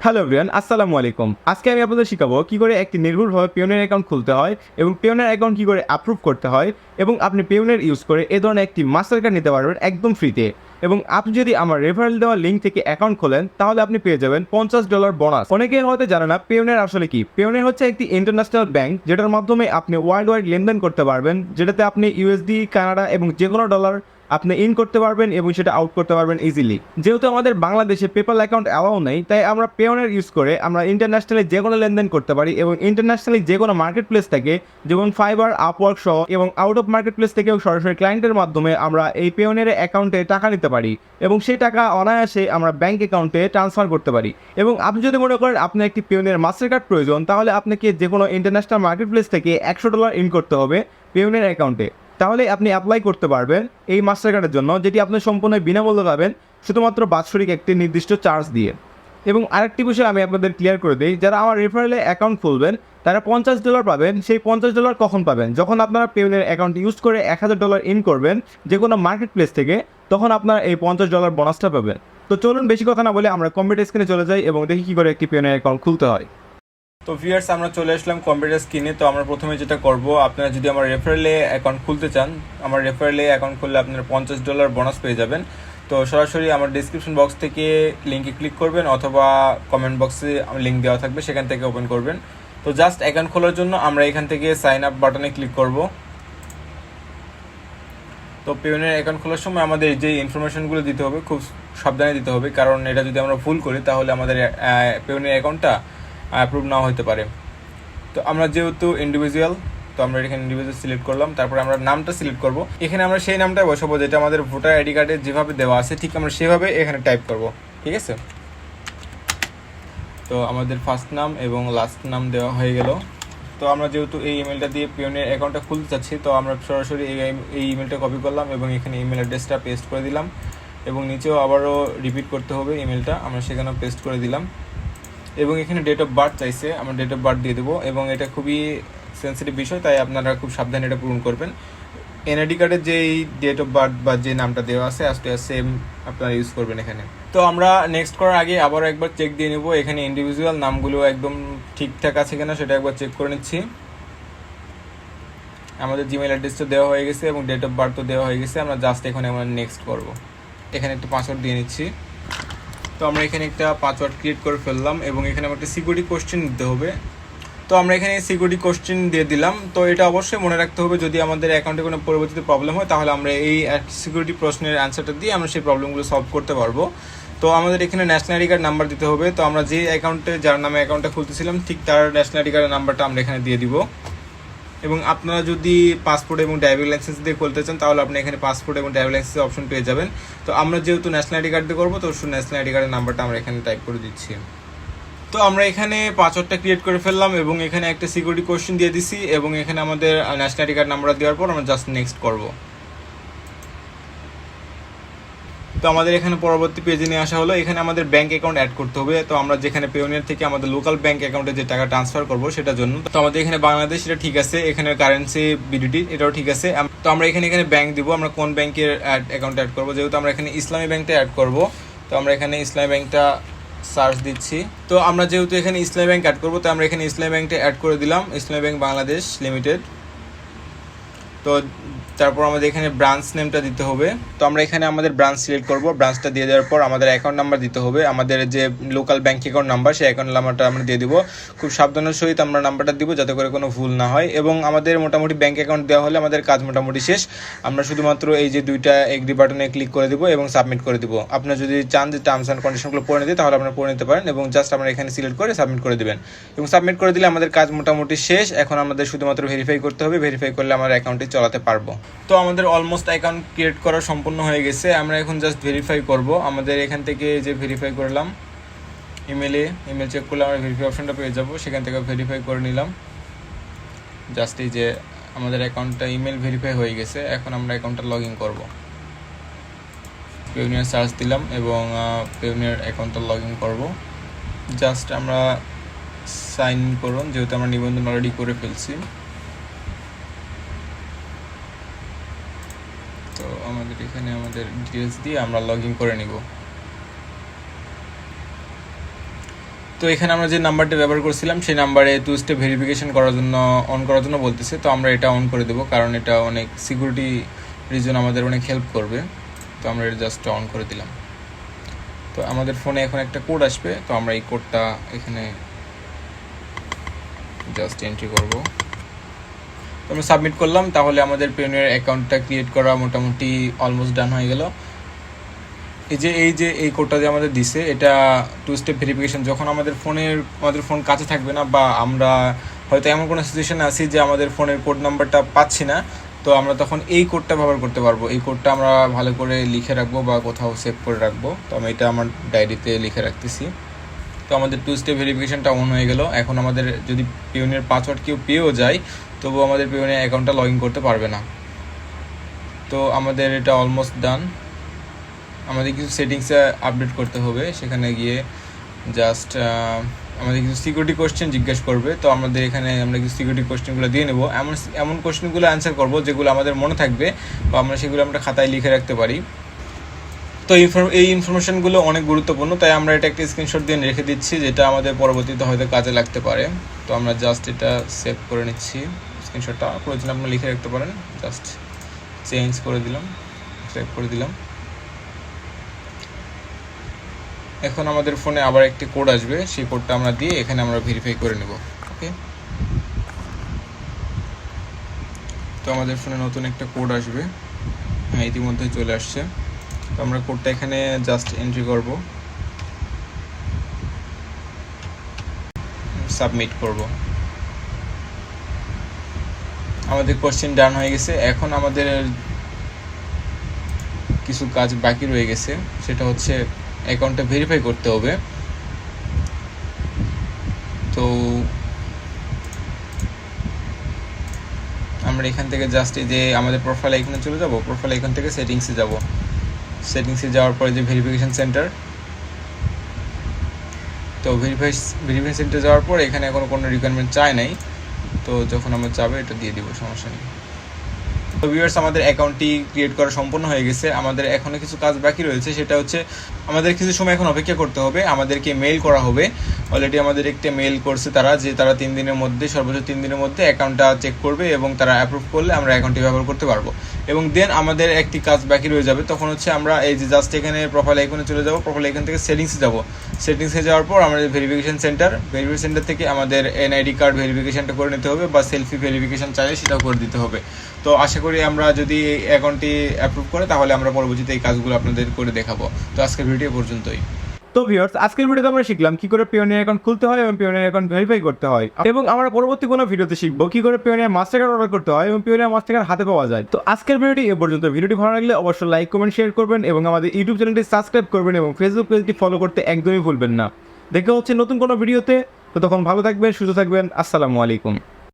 Hello everyone, আসসালামু আলাইকুম। আজকে আমি আপনাদের শিখাবো কী করে একটি নির্ভুলভাবে পেওনিয়ার অ্যাকাউন্ট খুলতে হয় এবং পেওনিয়ার অ্যাকাউন্ট কী করে অ্যাপ্রুভ করতে হয় এবং আপনি পেওনিয়ার ইউজ করে এ ধরনের একটি মাস্টার কার্ড নিতে পারবেন একদম ফ্রিতে। এবং আপনি যদি আমার রেফারেল দেওয়া লিঙ্ক থেকে অ্যাকাউন্ট খোলেন তাহলে আপনি পেয়ে যাবেন $50 বোনাস। অনেকে হয়তো জানে না পেওনিয়ার আসলে কি। পেওনিয়ার হচ্ছে একটি ইন্টারন্যাশনাল ব্যাংক যেটার মাধ্যমে আপনি ওয়ার্ল্ড ওয়াইড লেনদেন করতে পারবেন, যেটাতে আপনি ইউএসডি, কানাডা এবং যে কোনো ডলার আপনি ইন করতে পারবেন এবং সেটা আউট করতে পারবেন ইজিলি। যেহেতু আমাদের বাংলাদেশে পেপ্যাল অ্যাকাউন্ট অ্যালাউ নেই, তাই আমরা পেওনিয়ার ইউজ করে আমরা ইন্টারন্যাশনালি যে কোনো লেনদেন করতে পারি এবং ইন্টারন্যাশনালি যে কোনো মার্কেট প্লেস থেকে, যেমন ফাইবার, আপওয়ার্ক সহ এবং আউট অফ মার্কেট প্লেস থেকেও সরাসরি ক্লায়েন্টের মাধ্যমে আমরা এই পেওনিয়ারের অ্যাকাউন্টে টাকা নিতে পারি এবং সেই টাকা অনায়াসে আমরা ব্যাংক অ্যাকাউন্টে ট্রান্সফার করতে পারি। এবং আপনি যদি মনে করেন আপনার একটি পেওনিয়ার মাস্টার কার্ড প্রয়োজন, তাহলে আপনাকে যে কোনো ইন্টারন্যাশনাল মার্কেট প্লেস থেকে $100 ইন করতে হবে পেওনিয়ার অ্যাকাউন্টে। তাহলে আপনি অ্যাপ্লাই করতে পারবেন এই মাস্টার কার্ডের জন্য, যেটি আপনি সম্পূর্ণ বিনামূল্যে পাবেন শুধুমাত্র বাৎসরিক একটি নির্দিষ্ট চার্জ দিয়ে। এবং আরেকটি বিষয় আমি আপনাদের ক্লিয়ার করে দিই, যারা আমার রেফারেলে অ্যাকাউন্ট খুলবেন তারা $50 পাবেন। সেই $50 কখন পাবেন? যখন আপনারা পেওনিয়ার অ্যাকাউন্ট ইউজ করে $1000 ইন করবেন যে কোনো মার্কেট প্লেস থেকে, তখন আপনারা এই $50 বোনাসটা পাবেন। তো চলুন বেশি কথা না বলে আমরা কম্পিউটার স্ক্রিনে চলে যাই এবং দেখি কী করে একটি পেওনিয়ার অ্যাকাউন্ট খুলতে হয়। তো ভিউয়ার্স, আমরা চলে আসলাম কম্পিউটার স্ক্রিনে। তো আমরা প্রথমে যেটা করব, আপনারা যদি আমার রেফারেলে অ্যাকাউন্ট খুলতে চান, আমার রেফারেলে অ্যাকাউন্ট খুললে আপনারা $50 বোনাস পেয়ে যাবেন। তো সরাসরি আমার ডিসক্রিপশন বক্স থেকে লিঙ্কে ক্লিক করবেন অথবা কমেন্ট বক্সে লিঙ্ক দেওয়া থাকবে, সেখান থেকে ওপেন করবেন। তো জাস্ট অ্যাকাউন্ট খোলার জন্য আমরা এখান থেকে সাইন আপ বাটনে ক্লিক করব। তো পেওনিয়ার অ্যাকাউন্ট খোলার সময় আমাদের যে ইনফরমেশনগুলো দিতে হবে খুব সাবধানে দিতে হবে, কারণ এটা যদি আমরা ভুল করি তাহলে আমাদের পেওনিয়ার অ্যাকাউন্টটা অ্যাপ্রুভ নাও হতে পারে। তো আমরা যেহেতু ইন্ডিভিজুয়াল, তো আমরা এখানে ইন্ডিভিজুয়াল সিলেক্ট করলাম, তারপরে আমরা নামটা সিলেক্ট করব। এখানে আমরা সেই নামটাই বসাবো যেটা আমাদের ভোটার আইডি কার্ডে যেভাবে দেওয়া আছে, ঠিক আমরা সেভাবে এখানে টাইপ করব, ঠিক আছে। তো আমাদের ফার্স্ট নাম এবং লাস্ট নাম দেওয়া হয়ে গেল। তো আমরা যেহেতু এই ইমেলটা দিয়ে পেওনিয়ার অ্যাকাউন্টটা খুলতে চাচ্ছি, তো আমরা সরাসরি এই ইমেলটা কপি করলাম এবং এখানে ইমেল অ্যাড্রেসটা পেস্ট করে দিলাম এবং নিচেও আবারও রিপিট করতে হবে ইমেলটা, আমরা সেখানেও পেস্ট করে দিলাম। এবং এখানে ডেট অফ বার্থ চাইছে, আমরা ডেট অফ বার্থ দিয়ে দেবো এবং এটা খুবই সেন্সিটিভ বিষয়, তাই আপনারা খুব সাবধানে এটা পূরণ করবেন। এনআইডি কার্ডের যেই ডেট অফ বার্থ বা যে নামটা দেওয়া আছে আজকে সেম আপনারা ইউজ করবেন এখানে। তো আমরা নেক্সট করার আগে আবারও একবার চেক দিয়ে নেব এখানে ইন্ডিভিজুয়াল নামগুলো একদম ঠিকঠাক আছে কিনা, সেটা একবার চেক করে নিচ্ছি। আমাদের জিমেল অ্যাড্রেসটা দেওয়া হয়ে গেছে এবং ডেট অফ বার্থও দেওয়া হয়ে গেছে। আমরা জাস্ট এখানে আমরা নেক্সট করব। এখানে একটা পাসওয়ার্ড দিয়ে নিচ্ছি। তো আমরা এখানে একটা পাসওয়ার্ড ক্রিয়েট করে ফেললাম এবং এখানে আমার একটা সিকিউরিটি কোশ্চেন দিতে হবে। তো আমরা এখানে সিকিউরিটি কোশ্চেন দিয়ে দিলাম। তো এটা অবশ্যই মনে রাখতে হবে, যদি আমাদের অ্যাকাউন্টে কোনো পরবর্তীতে প্রবলেম হয় তাহলে আমরা এই সিকিউরিটি প্রশ্নের অ্যান্সারটা দিয়ে আমরা সেই প্রবলেমগুলো সলভ করতে পারবো। তো আমাদের এখানে ন্যাশনাল আইডি কার্ড নাম্বার দিতে হবে। তো আমরা যে অ্যাকাউন্টে যার নামে অ্যাকাউন্টটা খুলতেছিলাম ঠিক তার ন্যাশনাল আইডি কার্ডের নাম্বারটা আমরা এখানে দিয়ে দিব। এবং আপনারা যদি পাসপোর্ট এবং ড্রাইভিং লাইসেন্স দিয়ে খুলতে চান তাহলে আপনি এখানে পাসপোর্ট এবং ড্রাইভিং লাইসেন্সের অপশন পেয়ে যাবেন। তো আমরা যেহেতু ন্যাশনাল আইডি কার্ড দিয়ে করবো, তো ন্যাশনাল আইডি কার্ডের নাম্বারটা আমরা এখানে টাইপ করে দিচ্ছি। তো আমরা এখানে পাসওয়ার্ডটা ক্রিয়েট করে ফেললাম এবং এখানে একটা সিকিউরিটি কোশ্চেন দিয়ে দিছি এবং এখানে আমাদের ন্যাশনাল আইডি কার্ড নাম্বার দেওয়ার পর আমরা জাস্ট নেক্সট করব। তো আমাদের এখানে পরবর্তী পেজে নিয়ে আসা হলো, এখানে আমাদের ব্যাংক অ্যাকাউন্ট অ্যাড করতে হবে। তো আমরা যেখানে পেওনিয়ার থেকে আমাদের লোকাল ব্যাংক অ্যাকাউন্টে যে টাকা ট্রান্সফার করবো সেটার জন্য, তো আমাদের এখানে বাংলাদেশ এটা ঠিক আছে, এখানে কারেন্সি বিডিটি এটাও ঠিক আছে। তো আমরা এখানে ব্যাংক দিব, আমরা কোন ব্যাংকের অ্যাকাউন্ট অ্যাড করবো, যেহেতু আমরা এখানে ইসলামী ব্যাংকটা অ্যাড করবো, তো আমরা এখানে ইসলামী ব্যাংকটা সার্চ দিচ্ছি। তো আমরা যেহেতু এখানে ইসলামী ব্যাংক অ্যাড করবো, তো আমরা এখানে ইসলামী ব্যাংকটা অ্যাড করে দিলাম, ইসলামী ব্যাংক বাংলাদেশ লিমিটেড। তো তারপর আমাদের এখানে ব্রাঞ্চ নেমটা দিতে হবে। তো আমরা এখানে আমাদের ব্রাঞ্চ সিলেক্ট করব। ব্রাঞ্চটা দিয়ে দেওয়ার পর আমাদের অ্যাকাউন্ট নাম্বার দিতে হবে, আমাদের যে লোকাল ব্যাংক অ্যাকাউন্ট নাম্বার সেই অ্যাকাউন্ট নাম্বারটা আমরা দিয়ে দিব। খুব সাবধানের সহিত আমরা নাম্বারটা দিব যাতে করে কোনো ভুল না হয়। এবং আমাদের মোটামুটি ব্যাংক অ্যাকাউন্ট দেওয়া হলে আমাদের কাজ মোটামুটি শেষ। আমরা শুধুমাত্র এই যে দুইটা এগ্রি বাটনে ক্লিক করে দিব এবং সাবমিট করে দিব। আপনারা যদি চান যে টার্মস অ্যান্ড কন্ডিশনগুলো পড়ে নিতে, তাহলে আপনারা পড়ে নিতে পারেন এবং জাস্ট আমরা এখানে সিলেক্ট করে সাবমিট করে দেবেন। এবং সাবমিট করে দিলে আমাদের কাজ মোটামুটি শেষ। এখন আমাদের শুধুমাত্র ভেরিফাই করতে হবে, ভেরিফাই করলে আমার অ্যাকাউন্টটি চালাতে পারবো। তো আমাদের অলমোস্ট অ্যাকাউন্ট ক্রিয়েট করা সম্পূর্ণ হয়ে গেছে। আমরা এখন জাস্ট ভেরিফাই করব। আমাদের এখান থেকে যে ভেরিফাই করলাম ইমেল চেক করলে আমরা ভেরিফাই অপশনটা পেয়ে যাব, সেখান থেকে ভেরিফাই করে নিলাম। জাস্ট এই যে আমাদের অ্যাকাউন্টটা ইমেল ভেরিফাই হয়ে গেছে। এখন আমরা অ্যাকাউন্টটা লগ ইন করবো। পেওনিয়ার সার্চ দিলাম এবং পেওনিয়ার অ্যাকাউন্টটা লগ ইন করবো। জাস্ট আমরা সাইন ইন করুন, যেহেতু আমরা নিবন্ধন অলরেডি করে ফেলছি। তো আমাদের এখানে আমাদের ডিটেলস দিয়ে আমরা লগ ইন করে নিব। তো এখানে আমরা যে নাম্বারটা ব্যবহার করছিলাম সেই নাম্বারে 2 স্টেপ ভেরিফিকেশন করার জন্য অন করার জন্য বলতেছে। তো আমরা এটা অন করে দেবো, কারণ এটা অনেক সিকিউরিটি রিজন আমাদের অনেক হেল্প করবে। তো আমরা এটা জাস্ট অন করে দিলাম। তো আমাদের ফোনে এখন একটা কোড আসবে, তো আমরা এই কোডটা এখানে জাস্ট এন্ট্রি করব। তো আমরা সাবমিট করলাম, তাহলে আমাদের পেওনিয়ার অ্যাকাউন্টটা ক্রিয়েট করা মোটামুটি অলমোস্ট ডান হয়ে গেল। এই কোডটা যে আমাদের দিছে, এটা 2 স্টেপ ভেরিফিকেশন। যখন আমাদের ফোন কাছে থাকবে না, বা আমরা হয়তো এমন কোনো সিচুয়েশনে আছি যে আমাদের ফোনের কোড নাম্বারটা পাচ্ছি না, তো আমরা তখন এই কোডটা ব্যবহার করতে পারবো। এই কোডটা আমরা ভালো করে লিখে রাখবো বা কোথাও সেভ করে রাখবো। তো আমি এটা আমার ডায়েরিতে লিখে রাখতেছি। তো আমাদের 2 স্টেপ ভেরিফিকেশনটা অন হয়ে গেল। এখন আমাদের যদি পেওনিয়ার পাসওয়ার্ড কেউ পেয়েও যায়, তবুও আমাদের পেওনিয়ার অ্যাকাউন্টটা লগ ইন করতে পারবে না। তো আমাদের এটা অলমোস্ট ডান। আমাদের কিছু সেটিংসে আপডেট করতে হবে, সেখানে গিয়ে জাস্ট আমাদের কিছু সিকিউরিটি কোয়েশ্চেন জিজ্ঞেস করবে। তো আমরা কিছু সিকিউরিটি কোয়েশ্চেনগুলো দিয়ে নেবো। এমন কোয়েশ্চেনগুলো অ্যান্সার করবো যেগুলো আমাদের মনে থাকবে, বা সেগুলো আমরা খাতায় লিখে রাখতে পারি। তো এই ইনফরমেশনগুলো অনেক গুরুত্বপূর্ণ, তাই আমরা এটা একটা স্ক্রিনশট দিয়ে রেখে দিচ্ছি, যেটা আমাদের পরবর্তীতে হয়তো কাজে লাগতে পারে। তো আমরা জাস্ট এটা সেভ করে নিচ্ছি। স্ক্রিনশটটা প্রয়োজন আপনারা লিখে রাখতে পারেন। জাস্ট চেঞ্জ করে দিলাম, সেভ করে দিলাম। এখন আমাদের ফোনে আবার একটি কোড আসবে, সেই কোডটা আমরা দিয়ে এখানে আমরা ভেরিফাই করে নেব। ওকে, তো আমাদের ফোনে নতুন একটা কোড আসবে। হ্যাঁ, ইতিমধ্যে চলে আসছে। তো আমরা কোডটা এখানে জাস্ট এন্ট্রি করব, সাবমিট করব। আমাদের কোশ্চেন ডান হয়ে গেছে। এখন আমাদের কিছু কাজ বাকি রয়ে গেছে, সেটা হচ্ছে অ্যাকাউন্টটা ভেরিফাই করতে হবে। তো আমরা এখান থেকে জাস্ট এই যে আমাদের প্রোফাইল এখানে চলে যাব। প্রোফাইল এখান থেকে সেটিংসে যাব। সেটিংসে যাওয়ার পরে যে ভেরিফিকেশন সেন্টার, তো ভেরিফিকেশন সেন্টার যাওয়ার পর এখানে এখনো কোনো রিকোয়ারমেন্ট চায় নাই। তো যখন আমরা চাবে এটা দিয়ে দিব, সমস্যা নেই। তো ভিউয়ার্স, আমাদের অ্যাকাউন্টটি ক্রিয়েট করা সম্পূর্ণ হয়ে গেছে। আমাদের এখনও কিছু কাজ বাকি রয়েছে, সেটা হচ্ছে আমাদের কিছু সময় এখন অপেক্ষা করতে হবে। আমাদেরকে মেইল করা হবে। অলরেডি আমাদের একটা মেইল করছে তারা, যে তারা 3 দিনের মধ্যে, সর্বোচ্চ 3 দিনের মধ্যে অ্যাকাউন্টটা চেক করবে, এবং তারা অ্যাপ্রুভ করলে আমরা অ্যাকাউন্টটি ব্যবহার করতে পারবো। এবং দেন আমাদের একটি কাজ বাকি রয়ে যাবে। তখন হচ্ছে আমরা এই যে জাস্ট এখানে প্রোফাইল আইকনে চলে যাব। প্রোফাইল আইকন থেকে সেটিংসে যাব। সেটিংসে যাওয়ার পর আমাদের ভেরিফিকেশন সেন্টার থেকে আমাদের এনআইডি কার্ড ভেরিফিকেশনটা করে নিতে হবে, বা সেলফি ভেরিফিকেশন চাইলে সেটাও করে দিতে হবে। তো আশা করি আমরা যদি এই অ্যাকাউন্টটি অ্যাপ্রুভ করে, তাহলে আমরা পরবর্তীতে এই কাজগুলো আপনাদের করে দেখাবো। তো আজকের ভিডিও পর্যন্তই। তো ভিউয়ার্স, আজকের ভিডিওতে আমরা শিখলাম কি করে পেওনিয়ার অ্যাকাউন্ট খুলতে হয় এবং পেওনিয়ার অ্যাকাউন্ট ভেরিফাই করতে হয়, এবং আমরা পরবর্তী কোনো ভিডিওতে শিখবো কি করে পেওনিয়ার মাস্টারকার্ড অর্ডার করতে হয় এবং পেওনিয়ার মাস্টারকার্ড হাতে পাওয়া যায়। তো আজকের ভিডিওটি এ পর্যন্ত। ভিডিওটি ভালো লাগলে অবশ্যই লাইক, কমেন্ট, শেয়ার করবেন, এবং আমাদের ইউটিউব চ্যানেলটি সাবস্ক্রাইব করবেন, এবং ফেসবুক পেজটি ফলো করতে একদমই ভুলবেন না। দেখা হচ্ছে নতুন কোনো ভিডিওতে। তো তখন ভালো থাকবেন, সুস্থ থাকবেন। আসসালামু আলাইকুম।